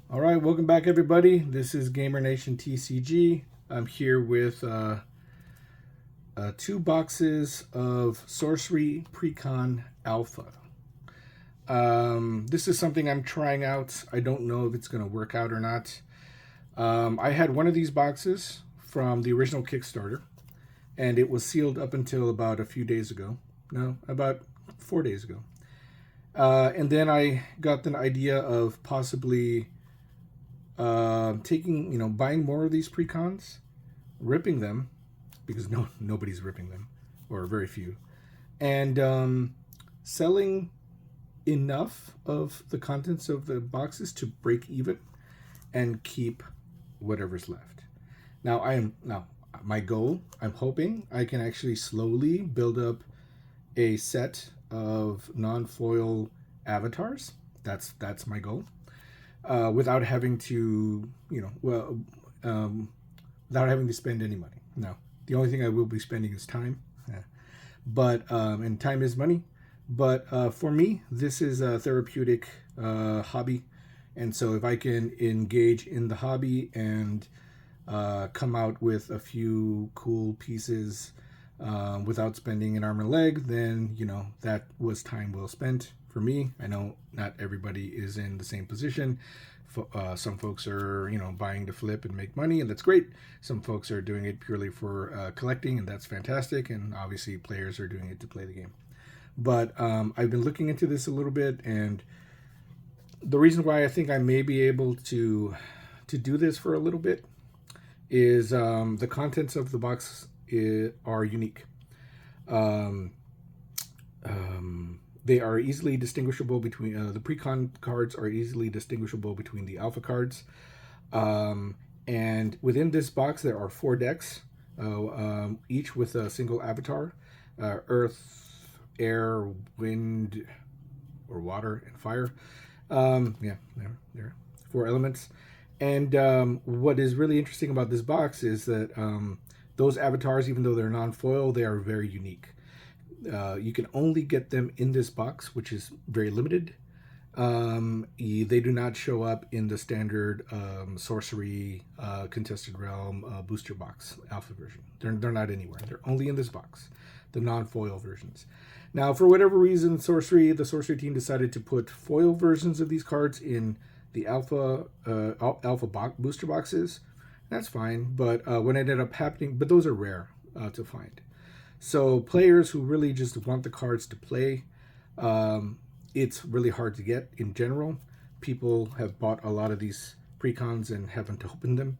All right, welcome back, everybody. This is Gamer Nation TCG. I'm here with two boxes of Sorcery Precon Alpha. This is something I'm trying out. I don't know if it's going to work out or not. I had one of these boxes from the original Kickstarter, and it was sealed up until about a few days ago. No, about 4 days ago. And then I got the idea of possibly buying more of these precons, ripping them, because nobody's ripping them, or very few, and selling enough of the contents of the boxes to break even and keep whatever's left. Now my goal, I'm hoping I can actually slowly build up a set of non-foil avatars. That's my goal. Without having to, without having to spend any money. No, the only thing I will be spending is time. And time is money. But for me, this is a therapeutic hobby. And so if I can engage in the hobby and come out with a few cool pieces without spending an arm and a leg, then, that was time well spent for me. I know not everybody is in the same position. Some folks are, buying to flip and make money, and that's great. Some folks are doing it purely for collecting, and that's fantastic. And obviously, players are doing it to play the game. But I've been looking into this a little bit, and the reason why I think I may be able to do this for a little bit is the contents of the box are unique. They are easily distinguishable between the precon cards are easily distinguishable between the alpha cards, and within this box there are 4 decks, each with a single avatar: earth, air, wind, or water, and fire. There, 4 elements. And what is really interesting about this box is that those avatars, even though they're non-foil, they are very unique. You can only get them in this box, which is very limited. They do not show up in the standard sorcery contested realm booster box alpha version. They're not anywhere. They're only in this box, the non-foil versions. Now, for whatever reason, the sorcery team decided to put foil versions of these cards in the alpha booster boxes. That's fine, but what ended up happening, but those are rare to find. So players who really just want the cards to play, it's really hard to get in general. People have bought a lot of these precons and haven't opened them,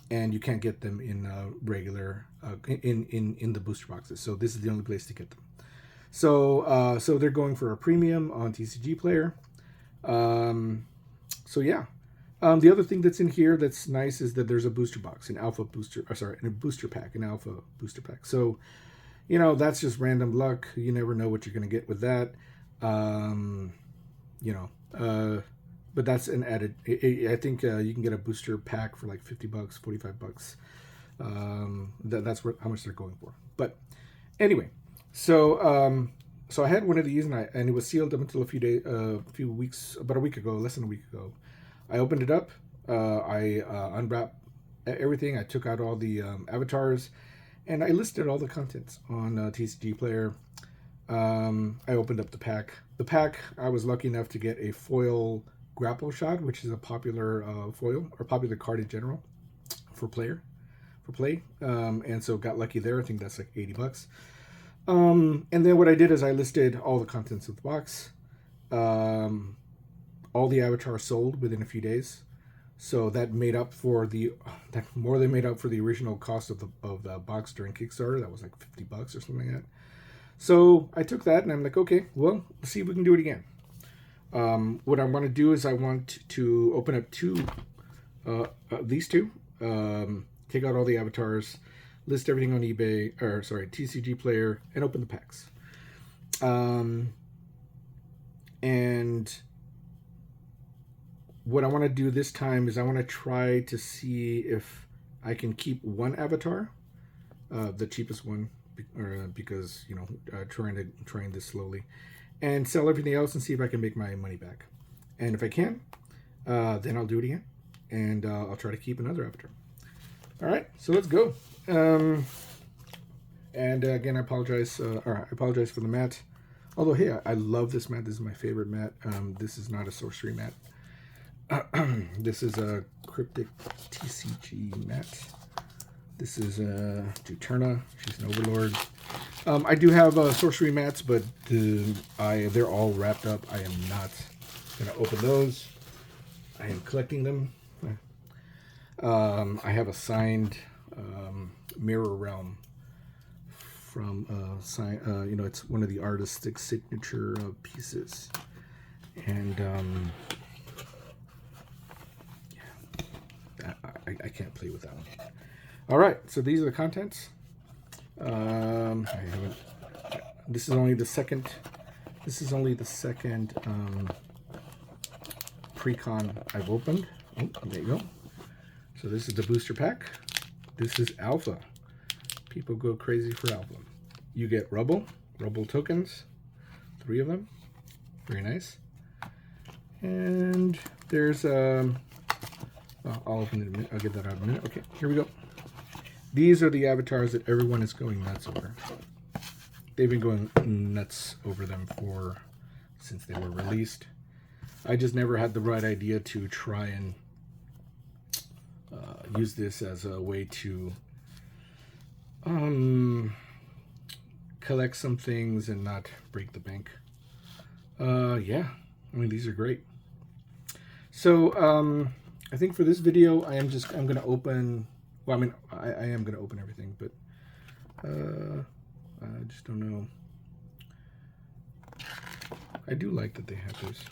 and you can't get them in regular in the booster boxes. So this is the only place to get them. So they're going for a premium on TCG Player. The other thing that's in here that's nice is that there's a booster box, a booster pack, an alpha booster pack. So, that's just random luck. You never know what you're going to get with that. But that's an added. I think you can get a booster pack for like $50, $45. That's how much they're going for. But anyway, so I had one of these, and it was sealed up until about a week ago, less than a week ago. I opened it up. I unwrapped everything. I took out all the avatars, and I listed all the contents on TCG Player. I opened up the pack. The pack, I was lucky enough to get a foil grapple shot, which is a popular foil or popular card in general for play. And so got lucky there. I think that's like $80. And then what I did is I listed all the contents of the box. All the avatars sold within a few days, so that more than made up for the original cost of the box during Kickstarter. That was like $50 or something like that. So I took that and I'm like, okay, well, let's see if we can do it again. What I want to do is I want to open up these two, take out all the avatars, list everything on TCG Player, and open the packs. And what I want to do this time is I want to try to see if I can keep one avatar, the cheapest one, because trying this slowly, and sell everything else and see if I can make my money back. And if I can, then I'll do it again, and I'll try to keep another avatar. All right, so let's go. And again, I apologize. I apologize for the mat. Although, hey, I love this mat. This is my favorite mat. This is not a sorcery mat. This is a cryptic TCG mat. This is Juturna. She's an overlord. I do have sorcery mats, but they're all wrapped up. I am not going to open those. I am collecting them. I have a signed Mirror Realm from it's one of the artistic signature pieces, and I can't play with that one. All right, so these are the contents. I haven't. This is only the second. This is only the second Precon I've opened. Oh, there you go. So this is the booster pack. This is Alpha. People go crazy for Alpha. You get Rubble tokens, 3 of them. Very nice. And there's I'll open it in a minute. I'll get that out in a minute. Okay, here we go. These are the avatars that everyone is going nuts over. They've been going nuts over them since they were released. I just never had the right idea to try and use this as a way to collect some things and not break the bank. Yeah, I mean, these are great. So I think for this video, I'm going to open. Well, I mean, I am going to open everything, but I just don't know. I do like that they have this.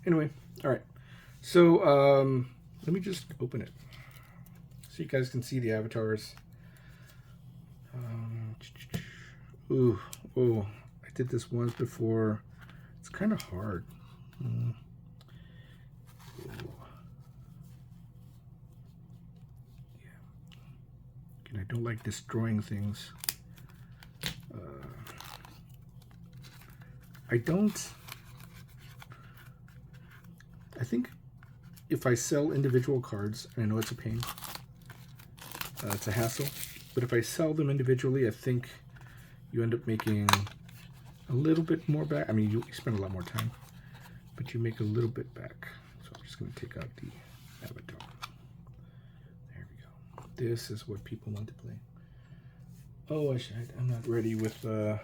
Anyway, all right. So let me just open it so you guys can see the avatars. Ooh, I did this once before. It's kind of hard. I don't like destroying things. I think if I sell individual cards, and I know it's a pain, it's a hassle, but if I sell them individually, I think you end up making a little bit more back. I mean, you spend a lot more time, but you make a little bit back. So I'm just going to take out the avatar. This is what people want to play. Oh, I'm not ready with shoot.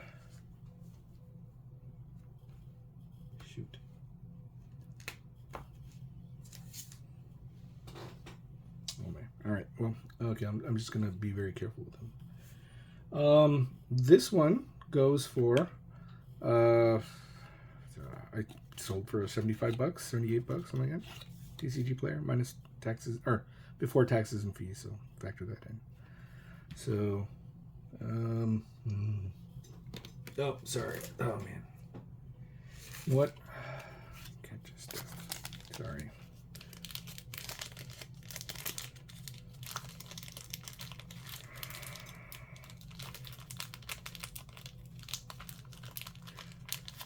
Oh man. All right. Well, okay. I'm just gonna be very careful with them. This one goes for I sold for $75, $78, something like that. TCG player minus taxes, or before taxes and fees, so factor that in. So, oh, sorry. Oh, man. What? Can't just, sorry.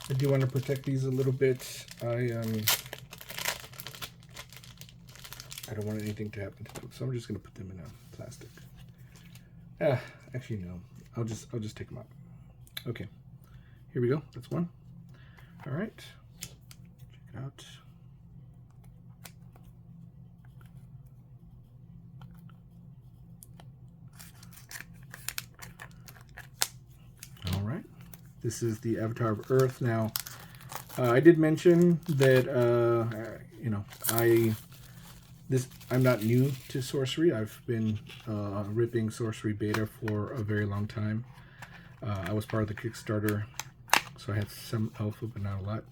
I do want to protect these a little bit. I don't want anything to happen to them, so I'm just going to put them in a plastic. Actually, no. I'll just take them out. Okay. Here we go. That's one. All right. Check it out. All right. This is the Avatar of Earth. Now, I did mention that, I'm not new to sorcery. I've been ripping sorcery beta for a very long time. I was part of the Kickstarter, so I had some alpha, but not a lot.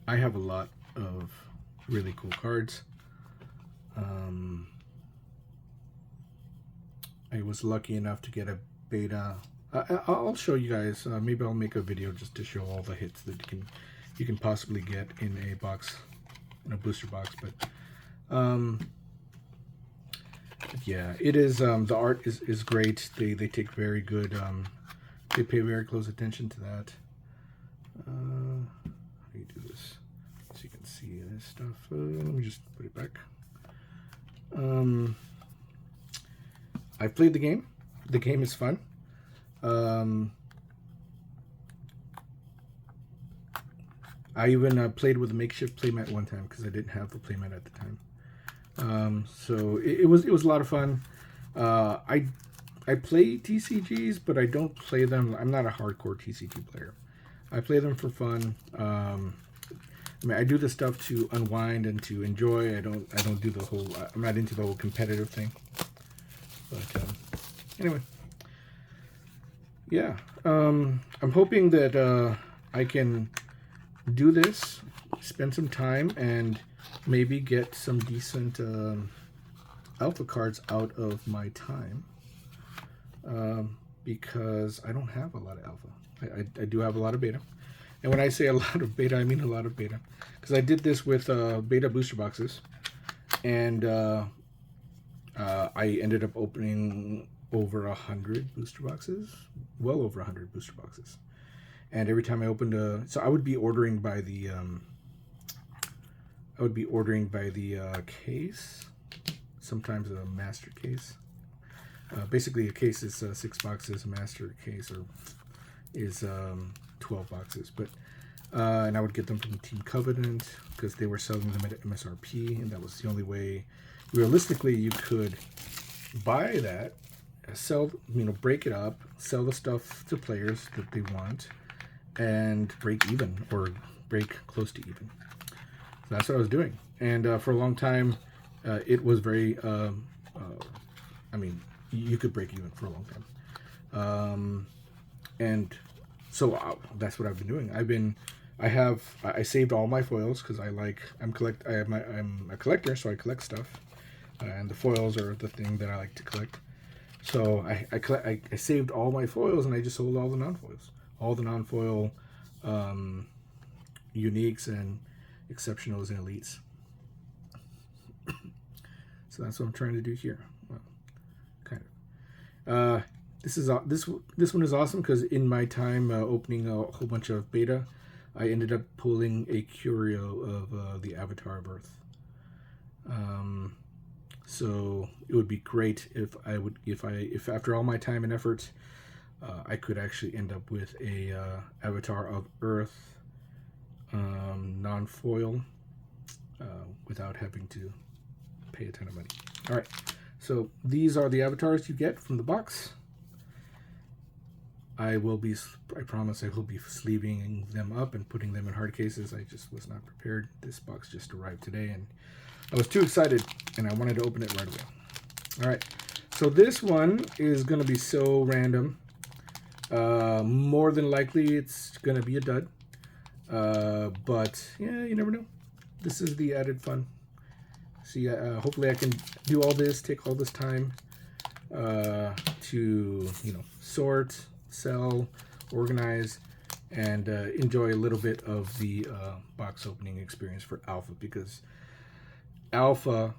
I have a lot of really cool cards. I was lucky enough to get a beta. I'll show you guys. Maybe I'll make a video just to show all the hits that you can possibly get in a box, in a booster box. But yeah, it is. The art is great. They take very good they pay very close attention to that. How do you do this? So you can see this stuff. Let me just put it back. I played the game. The game is fun. I even played with a makeshift playmat one time because I didn't have the playmat at the time. So it was a lot of fun. I play TCGs, but I don't play them. I'm not a hardcore TCG player. I play them for fun. I mean, I do this stuff to unwind and to enjoy. I don't do the whole. I'm not into the whole competitive thing. But anyway, yeah. I'm hoping that I can do this, spend some time, and maybe get some decent alpha cards out of my time. Because I don't have a lot of alpha. I do have a lot of beta. And when I say a lot of beta, I mean a lot of beta. Because I did this with beta booster boxes. And I ended up opening over 100 booster boxes. Well over 100 booster boxes. And every time I opened so I would be ordering by the case. Sometimes a master case. Basically, a case is 6 boxes. A master case is 12 boxes. But and I would get them from Team Covenant because they were selling them at MSRP, and that was the only way, realistically, you could buy that, sell, break it up, sell the stuff to players that they want, and break even or break close to even. So that's what I was doing, and for a long time, it was very. You could break even for a long time, and so that's what I've been doing. I saved all my foils because I'm a collector, so I collect stuff, and the foils are the thing that I like to collect. So I saved all my foils, and I just sold all the non-foils, non-foil uniques and exceptionals and elites. So that's what I'm trying to do here. Well, kind of. This one is awesome because in my time opening a whole bunch of beta, I ended up pulling a curio of the Avatar of Earth. So it would be great if after all my time and effort, I could actually end up with a Avatar of Earth non-foil without having to pay a ton of money. All right, so these are the avatars you get from the box. I promise I will be sleeving them up and putting them in hard cases. I just was not prepared. This box just arrived today, and I was too excited, and I wanted to open it right away. All right, so this one is going to be so random. More than likely, it's going to be a dud. But, yeah, you never know. This is the added fun. See, hopefully I can do all this, take all this time to, sort, sell, organize, and enjoy a little bit of the box opening experience for Alpha, because Alpha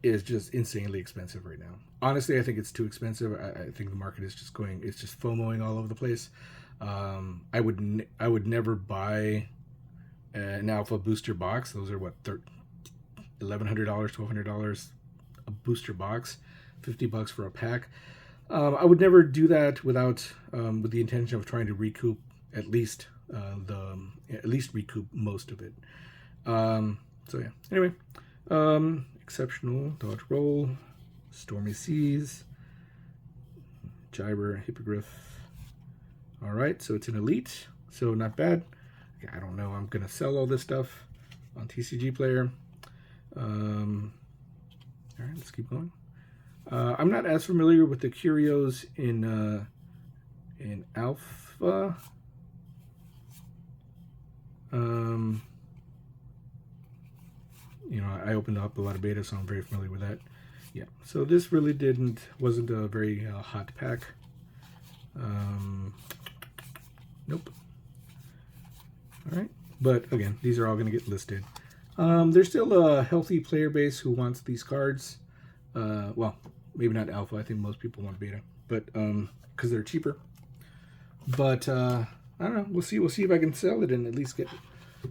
is just insanely expensive right now. Honestly, I think it's too expensive. I think the market is just it's just FOMOing all over the place. I would never buy an Alpha booster box. Those are what, $1,100, $1,200 a booster box, $50 for a pack. I would never do that without with the intention of trying to recoup at least recoup most of it. So yeah. Anyway, exceptional dodge roll, stormy seas, Gyber, hippogriff. All right, so it's an elite, so not bad. Okay, I don't know. I'm gonna sell all this stuff on TCG Player. All right, let's keep going. I'm not as familiar with the curios in Alpha. I opened up a lot of beta, so I'm very familiar with that. Yeah, so this really wasn't a very hot pack. Nope. All right, but again, these are all going to get listed. There's still a healthy player base who wants these cards. Well, maybe not Alpha. I think most people want beta, but because they're cheaper. But I don't know. We'll see. We'll see if I can sell it and at least get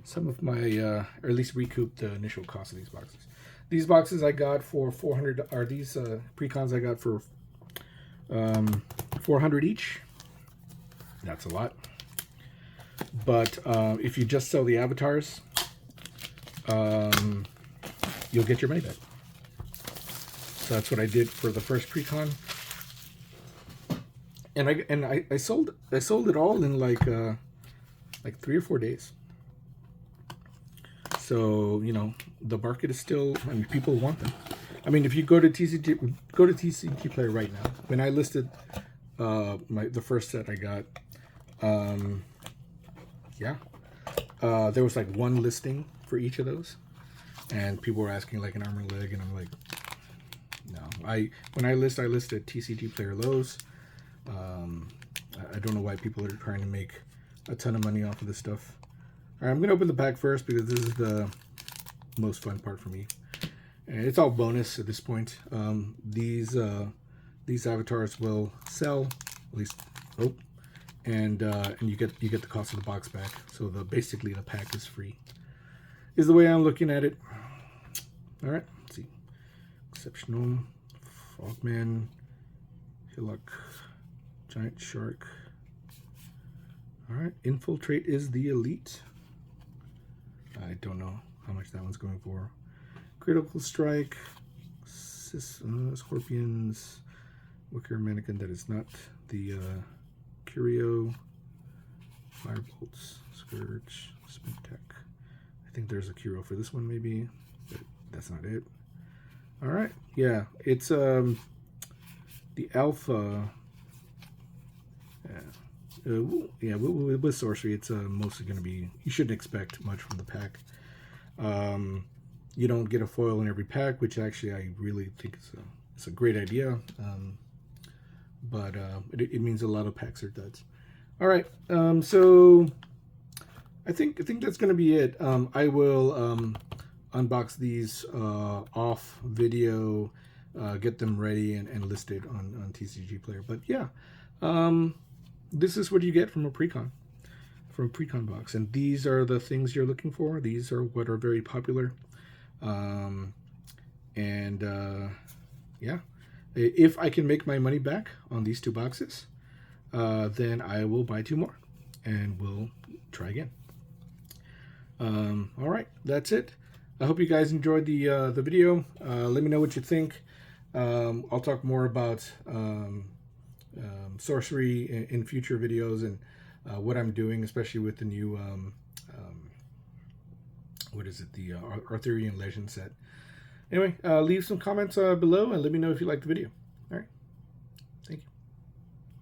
some of my, or at least recoup the initial cost of these boxes. These boxes I got for 400. Are these precons I got for 400 each? That's a lot. But if you just sell the avatars, you'll get your money back. So that's what I did for the first precon. And I sold it all in like 3 or 4 days. So, you know, the market is still, I mean, people want them. I mean, if you go to TCG Player right now, when I listed the first set I got, there was like one listing for each of those, and people were asking like an arm and leg, and I'm like, no. When I list at TCG Player lows. I don't know why people are trying to make a ton of money off of this stuff. All right, I'm gonna open the pack first because this is the most fun part for me, and it's all bonus at this point. These avatars will sell, at least hope, and you get the cost of the box back. So basically the pack is free. Is the way I'm looking at it. All right, let's see. Exceptional, Frogman, Hillock, Giant Shark. All right, Infiltrate is the elite. I don't know how much that one's going for. Critical Strike, Scorpions, Wicker Mannequin, that is not the Curio, Firebolts, Scourge, Spintac. I think there's a Curio for this one maybe, but that's not it. All right, yeah, it's the Alpha. With Sorcery, it's mostly going to be, you shouldn't expect much from the pack. You don't get a foil in every pack, which actually I really think it's a great idea. But it means a lot of packs are duds. All right, so I think that's going to be it. I will unbox these off video, get them ready and listed on TCG Player. But yeah. This is what you get from a precon box, and these are the things you're looking for. These are what are very popular, yeah, if I can make my money back on these 2 boxes, then I will buy 2 more, and we'll try again. All right, that's it. I hope you guys enjoyed the video. Let me know what you think. I'll talk more about sorcery in future videos, and what I'm doing, especially with the new what is it, the Arthurian Legend set. Anyway, leave some comments below and let me know if you liked the video.